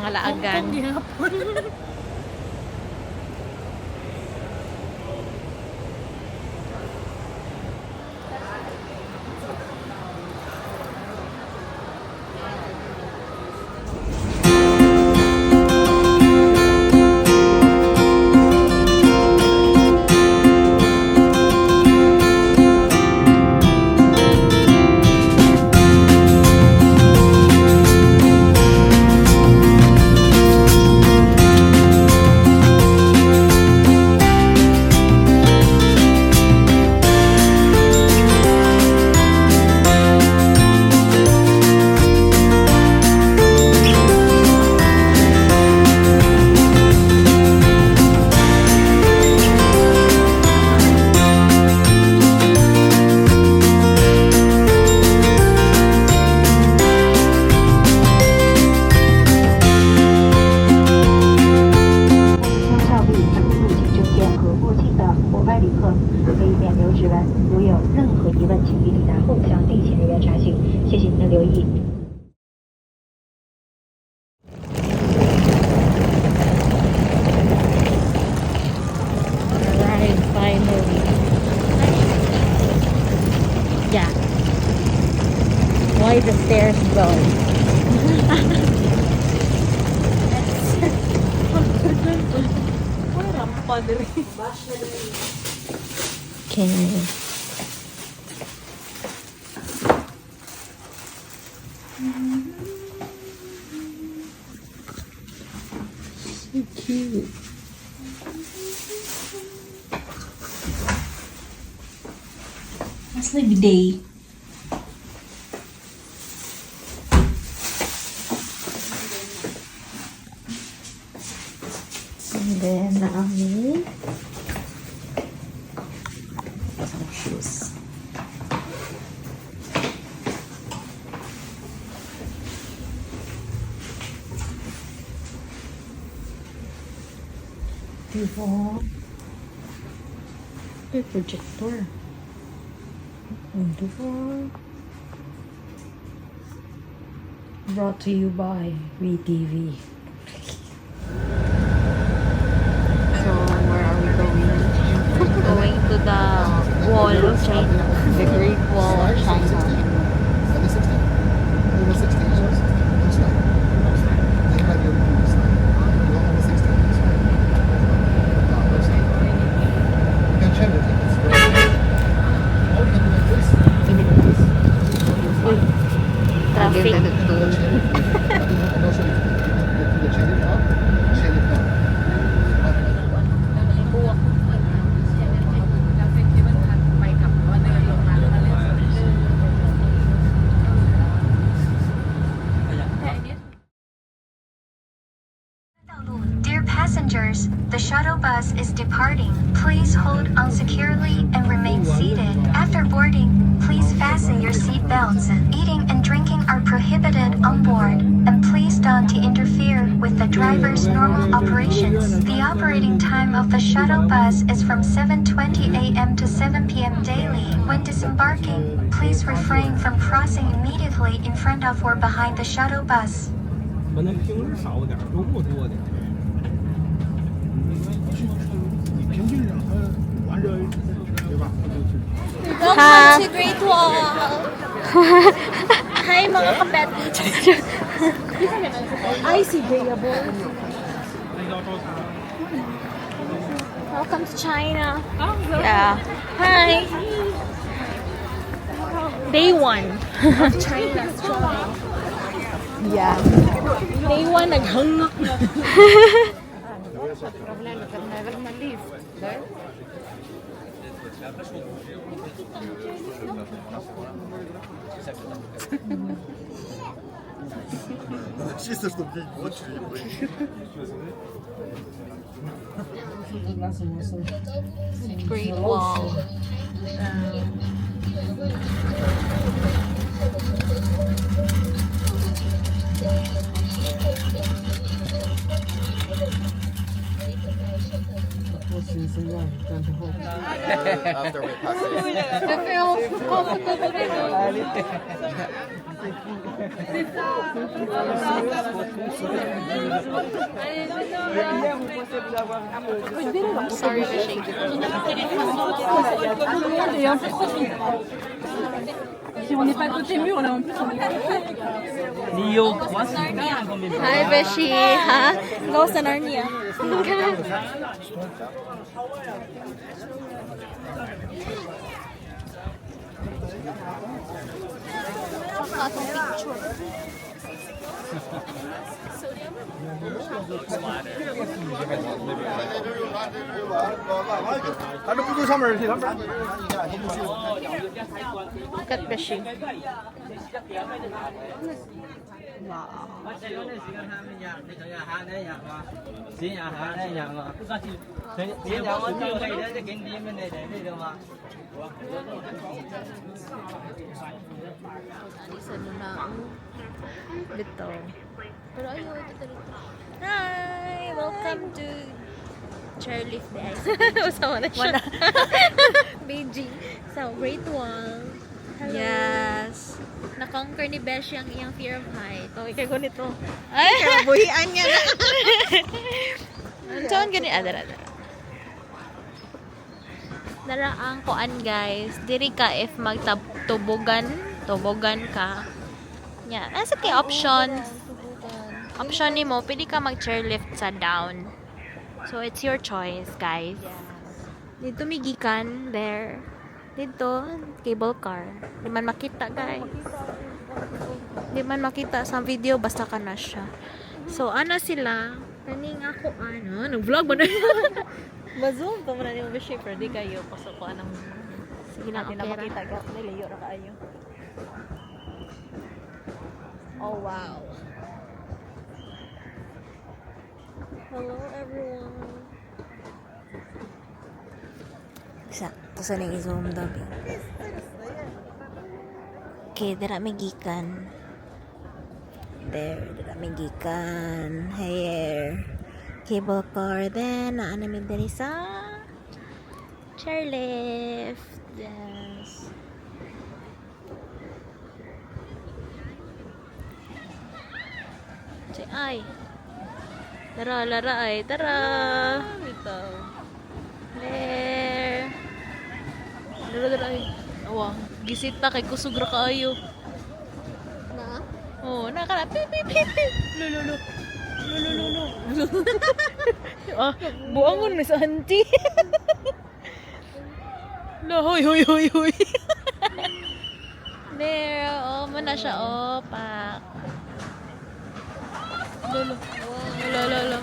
mga laagan. Alright, finally. Yeah. Why the stairs go? Okay. So cute. Mas nag-day. And then, naami some shoes. Diba? May projector. Diba? Brought to you by VTV. So, where are we going? Going to the Wall of China. The Great Wall of China. Traffic. Dear passengers, the shuttle bus is departing. Please hold on securely and remain seated. After boarding, please fasten your seat belts. Eating and drinking are prohibited on board, and please don't interfere with the driver's normal operations. The operating time of the shuttle bus is from 7:20 a.m. to 7 p.m. daily. When disembarking, please refrain from crossing immediately in front of or behind the shuttle bus. 可能平日少点，周末多点。你平均上它完热，对吧？ Ha? Great Wall! Hi mga kapetits! I see Gayable. Welcome to China! Yeah. Hi. Day 1. China! Yeah. Day 1 naghangak na. Чисто, чтобы пить больше и Great Wall. After we pass this. I feel comfortable dito. Sorry, Beshi. Si on n'est pas côté mur là en plus on est Hi, Beshi. Ha? Go sa Narnia. 다른 분들 삼을 이렇게 삼을. Look at Beshi. Isa mo na dito. Pero ayaw, dito. Hi! Welcome to Chairlift guys. Usama na siya. Wala. Beijing. So, Great Wall. Hello. Yes. Na-conquer ni Beshi ang iyang fear of height. Oh, ikaw ganito. Ay! Buhian niya na. Saan ganito? Adara. Dara ang kuan guys. Diri ka if tubugan ka. Yeah. Nasa kay options. Option ni mo, pwede ka mag-chairlift sa down. So, it's your choice, guys. Dito migikan, there. Dito, cable car. Di man makita, guys. Di man makita sa video, basta ka na siya. So, ano sila? Kaning ako, ano? Nag-vlog ba na yun? Ma-zoom ko muna ni mo shaper di kayo pasok ko anang Sige lang, natin okay na makita ra. gap nilayo ra kaayo. Oh wow. Hello everyone. Sakto sa nang i-zoom daw. Okay, dira migikan. There, dira migikan. Here. Cable car. Then, naano mi diri sa chairlift. Yes. Ay. Tara, lara ay. Tara. Bitaw. There. Dara ay. Awa, gisit na kay kusog ra kaayo. Na? Oh, nakara. Pip pip pip. Lululu. Lululu. Ah, buangon ni sa auntie. La, hoy hoy hoy hoy. There, oh, muna siya opak. Lolo. Lolo, lolo.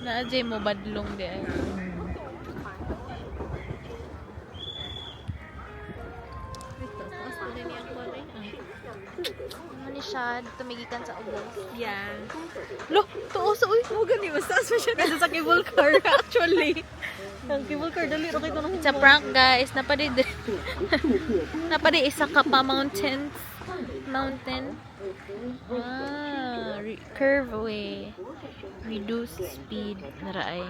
Na-ajay mo badlong di ay. Ano ni siya, tumigikan sa ubos. Yeah. Lo, tuoso uy. Mo gani basta sa siya kasi sa cable car actually. Ang cable car dali ra kay to nang It's a prank, guys. Napadi napadi isa ka pa mountain. Curve away. Reduce speed. Naraay.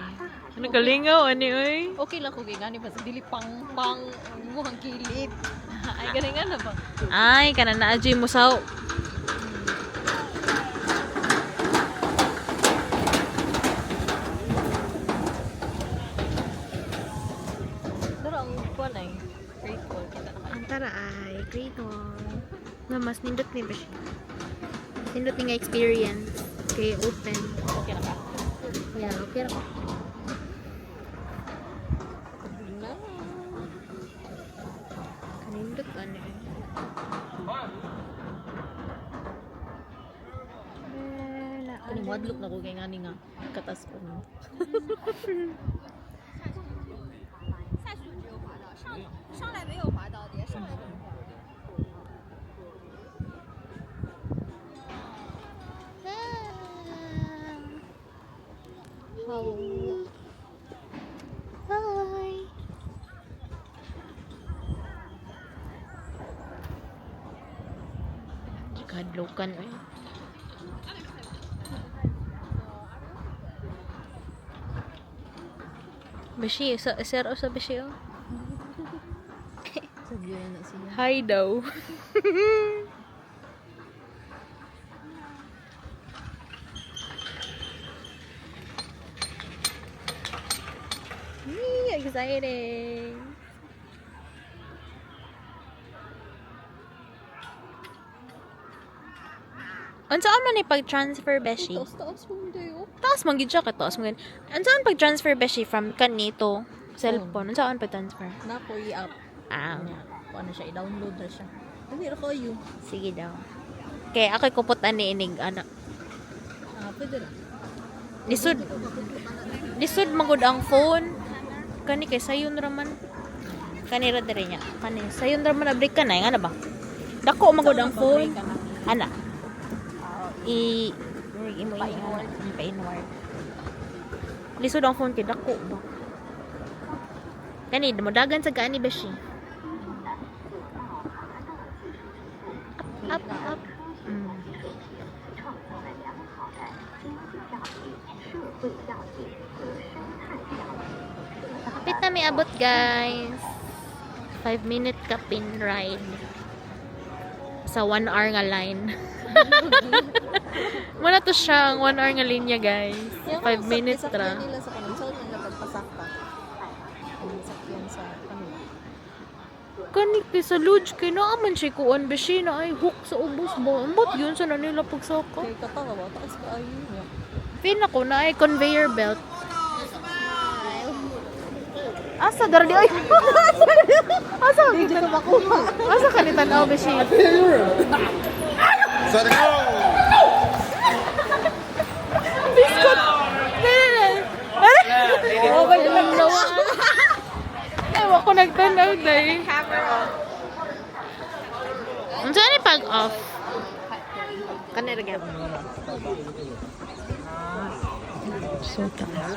Ano galingaw, ani oy? okay lang ko kay gani pa sa dili pang mo ang kilid. Ay gani nga na ba? Ay, kana na ajay mo saw. Pero ang kuan ay grateful kita na. Ang tara ay, great one. Na mas nindot ni ba siya? Nindot ni nga experience. Kay open. Okay na ka. Yeah, okay ra ko. Na. Kanindot ano eh. Ani wadlok na ko kay ngani nga katas ko no. Hi. Kadlukan eh. Beshi, sir o sa Beshi oh. Sabihan na siya. Hi daw. Yee, exciting. Unsaan man ni pag-transfer Beshi? Taos po mo tayo. Taas man gid siya ka taas man. Unsaan pag-transfer Beshi from kanito cellphone? Unsaan pag-transfer? Na po i-app. Ah, Kung ano siya, i-download na siya. Dali ra kayo. sige daw. Okay, ako'y kuputan ni inig ana. Pwede na. Lisod magud ang phone. Kani kay sayon raman. Kani ra diri nya. Kani sayon raman abrik ka na nga ba? Dako magud ang phone. Ana. Imo pa-inward. Lisod ang phone kay dako ba. Kani mo dagan sa gaani Beshi. Up. Mm. Kapit na may abot guys. 5-minute kapin ride. Sa 1 hour nga line. Muna to siya ang 1 hour nga linya guys. 5 minutes ra. Nila sa kanila. Saan nila pagpasakta? Ang sakyan sa kanila. Kani kay sa lodge kay naaman siya kuan Beshi na ay hook sa ubos ba. Ambot yun sa nila pagsaka. Kaya katawa ba? Taas ka ayun. Pin ako na ay conveyor belt. Asa dardi ay. Asa Hindi ko makuha. asa kanitan aw Beshi. So to go! Biskot. Oh my god. Ay wako nagtanaw dai. Unsa ni pag off? Kanira gyud. So taas.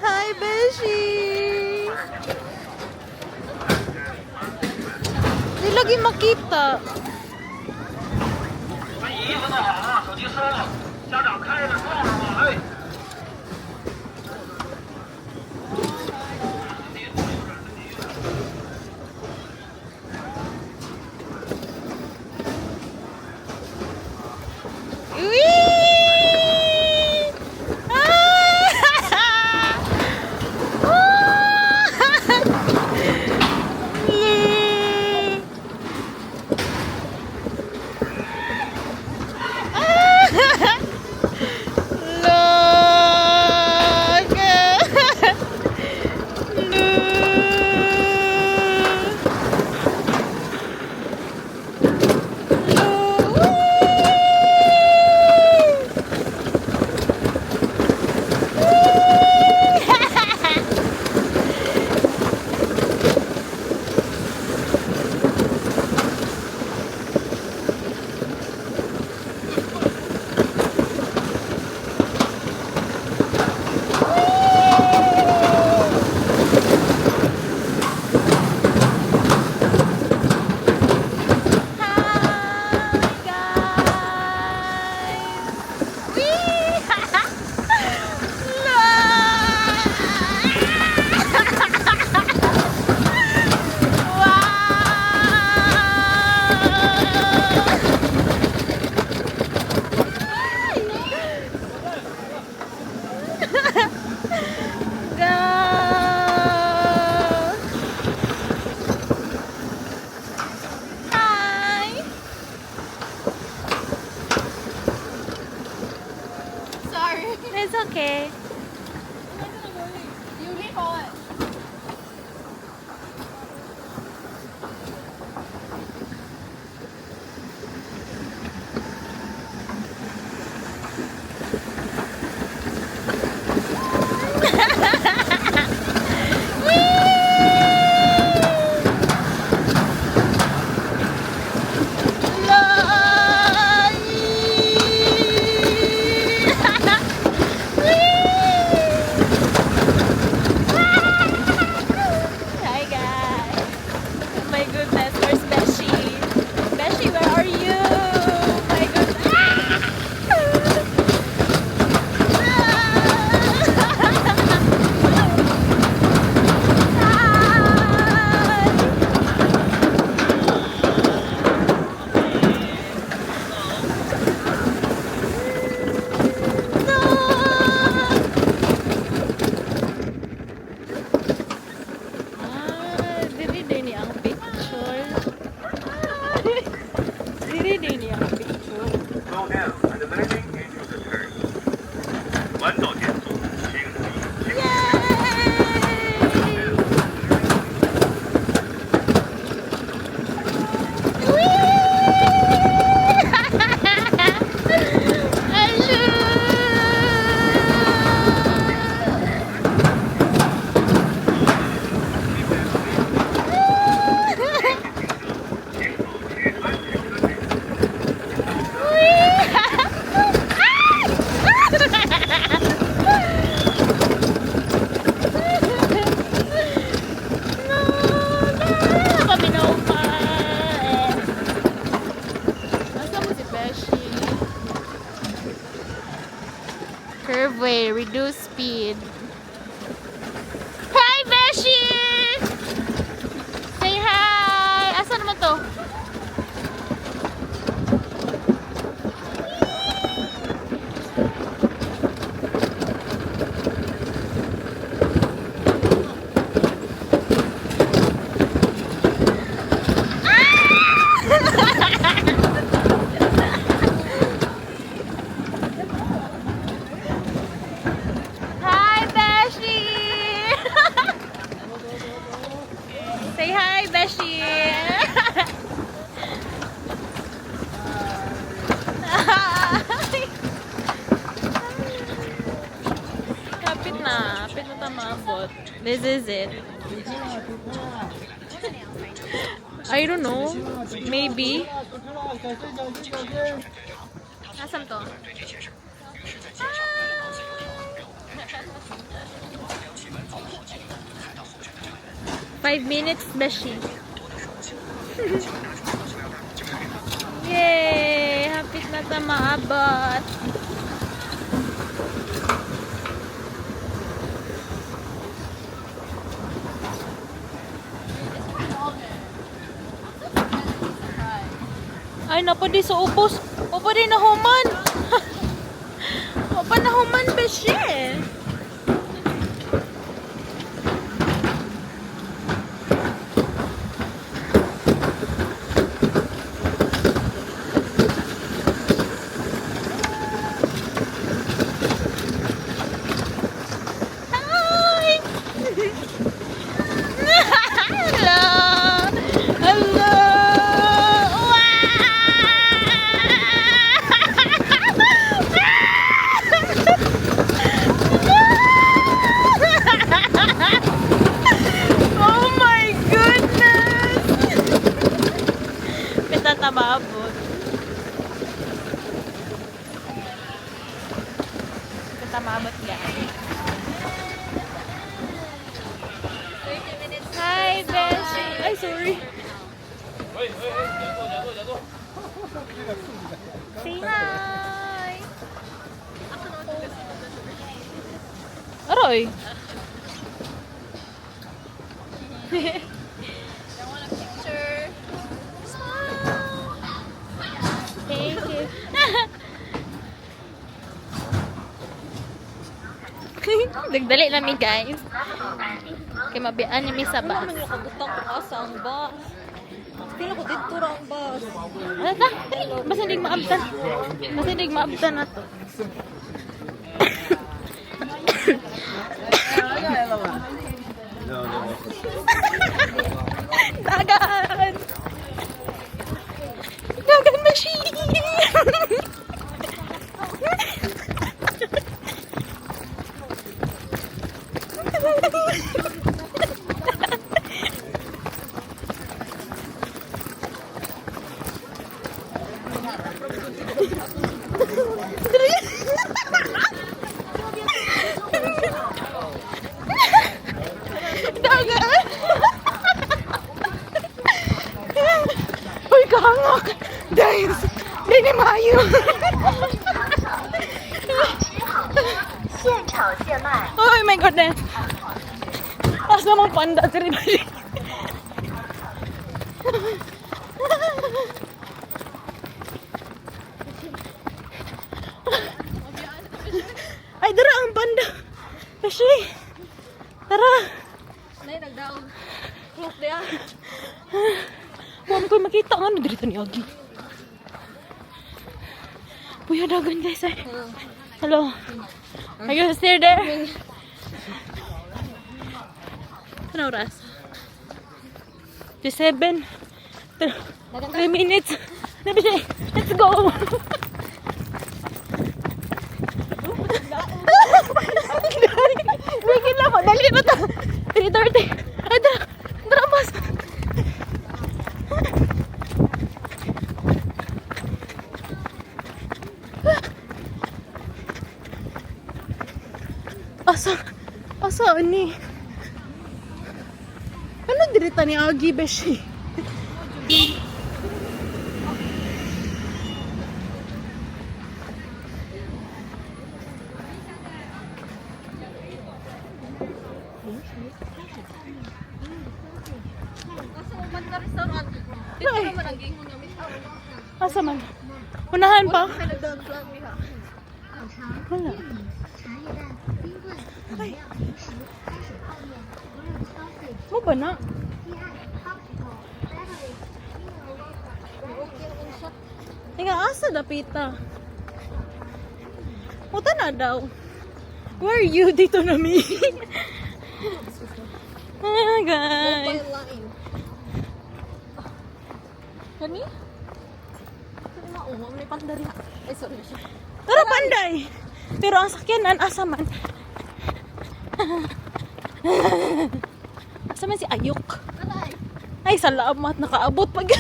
Hi, Beshi! Di lagi makita. Whee! Yay! It's okay. Kami na umain. Nasa mo si Beshi? Curve way, reduce speed. Hi, Beshi! Say hi! Asan naman to? Hi, Beshi! Say hi, Beshi! Kapit na maabot. This is it. I don't know. Maybe. Nasaan to? 5 minutes, Beshi. Yay! Hapit na ta maabot. Ay, napadi sa ubos. Napadi na human. Napadi na human, Beshi. Maabot. Kita maabot guys. 30 minutes. Hi, Beshi. Ay, sorry. Say hi. Aroy. Thank you. Nagdali namin guys. Kaya mabian namin sa bus. Ano man nakabutang ko asa ang bus. Pila ko dito ra ang bus. Ano ta? Basta hindi maabtan. Basta hindi maabtan na to. Dagan! Dagan machine! Dagan! Uy, kahangak! Guys! Hindi mayo! Oh my goodness! Asa mong panda si Rinali? Ay, dara ang panda! Kasi, tara! Nay nagdaog. Close dia. Huwag ko makita nga, dito ni Agi. Uy, dagan guys eh. Hello. Are you still there? Ano oras? 7. 3 minutes. Let's go. Bigil lang mo. Dali mo to. 3:30. Ada. Dramas. Asa ni? Ano dirita ni Agi Beshi? Asa man? Unahan pa? Wala. Ay. Mo ba na? Tinga asa dapita? Muta na daw. Where are you? Dito na mi. Oh guys. Kani? May pandari. Ay, sorry. Pero panday. Pero ang sakyanan, asa man? Asa man si Ayok? Ay, salamat. Nakaabot pag...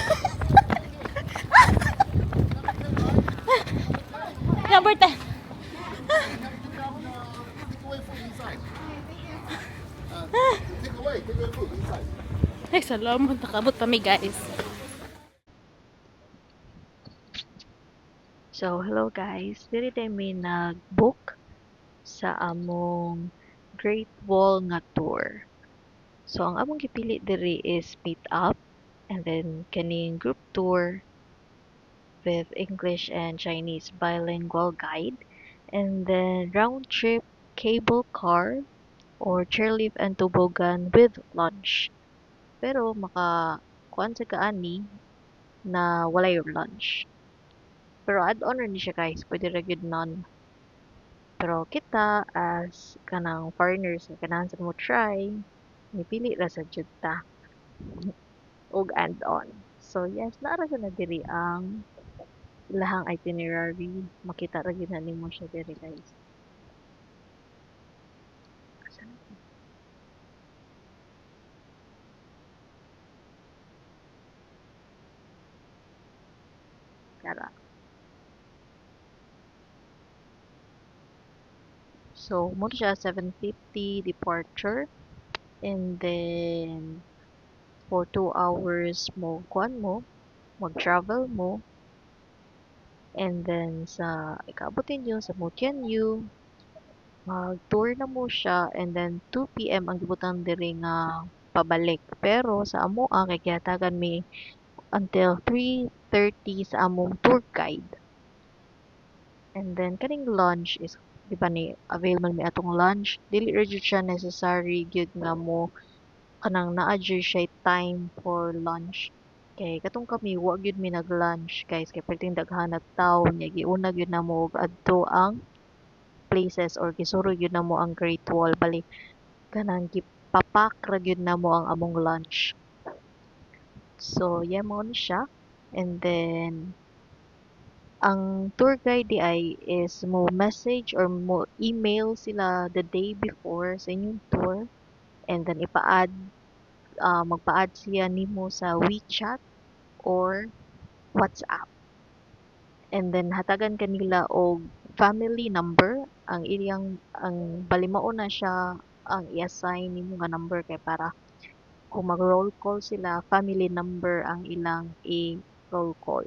Number 10. Ay, salamat. Nakaabot pa mi guys. So, hello guys. Diri tayo may nag-book sa among Great Wall nga tour. So, ang among gipili diri is meet up and then kaning group tour with English and Chinese bilingual guide and then round trip cable car or chairlift and toboggan with lunch. Pero kuan sa kaani na walay lunch. Pero add-on rin siya guys, pwede ra gyud none. Pero kita as kanang foreigners ganahan sa mo try, nipili ra sa jud ta og add-on. So yes, naara sa na diri ang ilahang itinerary. Makita ra gyud na nimo siya diri guys. Kara. So, mo siya 7:50 departure and then for 2 hours mo kuan mo mag-travel mo and then sa ikaabutin yun sa Mutianyu mag-tour na mo siya and then 2 p.m. ang gibutan diri nga pabalik pero sa amo kay gihatagan mi until 3:30 sa among tour guide and then kaning lunch is di ba ni avail man mi atong lunch dili ra jud siya necessary gyud nga mo kanang naa jud siya time for lunch kay katong kami wa gyud mi nag-lunch guys kay perting daghanag tawo nya giuna gyud namo og adto ang places or gisuro gyud namo ang Great Wall bali kanang gipapak ra gyud namo ang among lunch. So yeah mo ni siya and then ang tour guide di ay is mo message or mo email sila the day before sa inyong tour and then magpa-add siya nimo sa WeChat or WhatsApp. And then hatagan kanila og family number ang balimao na siya ang i-assign nimo nga number kay para kung mag-roll call sila family number ang ilang i-roll call.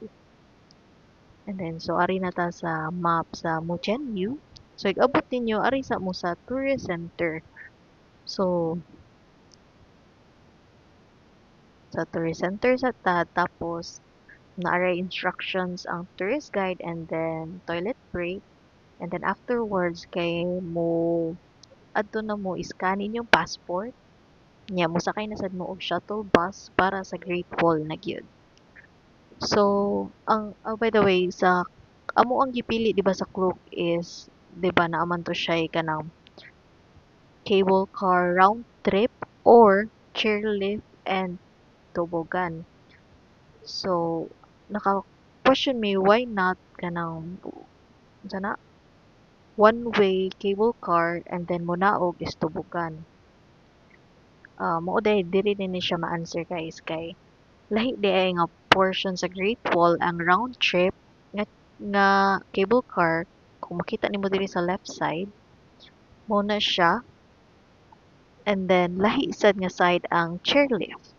And then, so, ari na ta sa map sa Mutianyu. So, igabot ninyo, ari sa mo sa tourist center. So, sa tourist center sa ta, tapos, naaray instructions ang tourist guide and then toilet break. And then, afterwards, kay mo, adto na mo, iskanin yung passport. Nya, mo sakay na sad mo og shuttle bus para sa Great Wall na gyud. So, by the way, sa amo ang gipili di ba sa Klook is di ba naaman to siya kanang cable car round trip or chairlift and tobogan. So naka-question me why not kanang sana one way cable car and then munaog is tubugan. Mao diri din ni siya ma-answer guys kay lahi di ay nga portion sa Great Wall ang round trip nga cable car kung makita nimo diri sa left side mo na siya and then lahi sad nga side ang chairlift.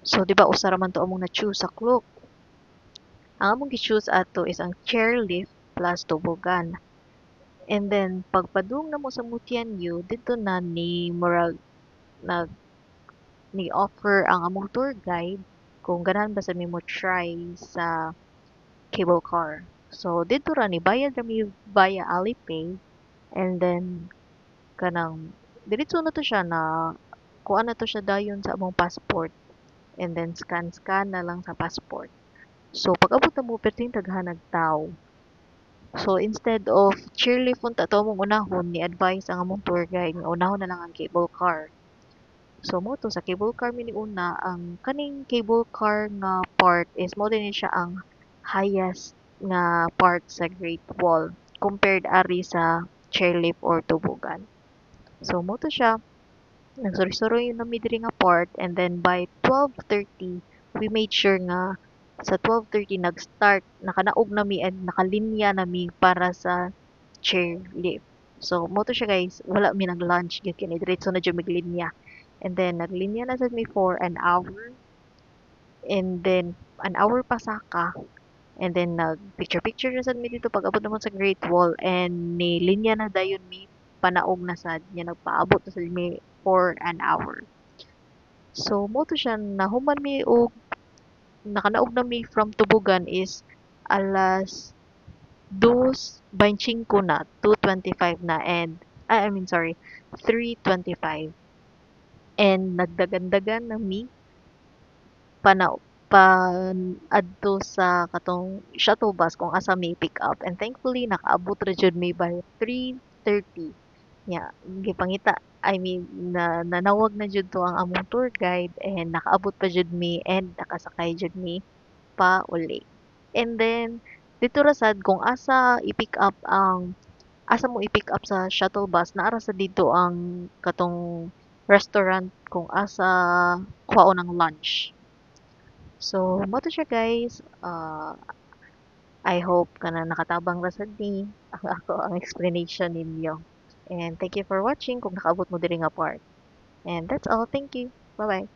So di ba usa ra man to among na-choose sa Klook. Ang among gi-choose ato is ang chairlift plus tubugan. And then pagpadung na mo sa Mutianyu dito na ni murag nag ni offer ang among tour guide kung ganahan ba sa mo try sa cable car. So dito ra ni bayad ra mi via Alipay and then kanang diretso na to siya na kuha na to siya dayon sa among passport and then scan na lang sa passport. So pag abot na mo perting daghanag tao. So instead of chairlift unta to mong unahon ni advise ang among tour guide nga unahon na lang ang cable car. So mo to sa cable car mini una ang kaning cable car nga part is mo din siya ang highest nga part sa Great Wall compared ari sa chairlift or tubugan. So mo to siya nagsuri-suri yung nami diri nga part and then by 12:30 we made sure nga sa 12:30 nag-start nakanaog nami and nakalinya nami para sa chairlift. So mo to siya guys, wala mi nag-lunch gyud kini diretso na jud miglinya. And then naglinya na sad mi for an hour. And then an hour pa saka. And then nag picture na sad mi dito pag abot naman sa Great Wall and ni linya na dayon mi panaog na sad nya nagpaabot na sad mi for an hour. So mo to siya nahuman mi og nakanaog na mi from Tubugan is alas 2:25 na, 2:25 na and I mean sorry, 3:25. And nagdagan-dagan na mi pana adto sa katong shuttle bus kung asa may pick up and thankfully nakaabot ra jud mi by 3:30 nya gipangita I mean nanawag na jud to ang among tour guide and nakaabot pa jud mi and nakasakay jud mi pa uli and then dito ra sad kung asa mo i-pick up sa shuttle bus naara sa dito ang katong restaurant kung asa kuhaon ng lunch. So, mo to siya guys. I hope kana nakatabang ra sad ni ako ang explanation ninyo. And thank you for watching kung nakaabot mo diri nga part. And that's all. Thank you. Bye-bye.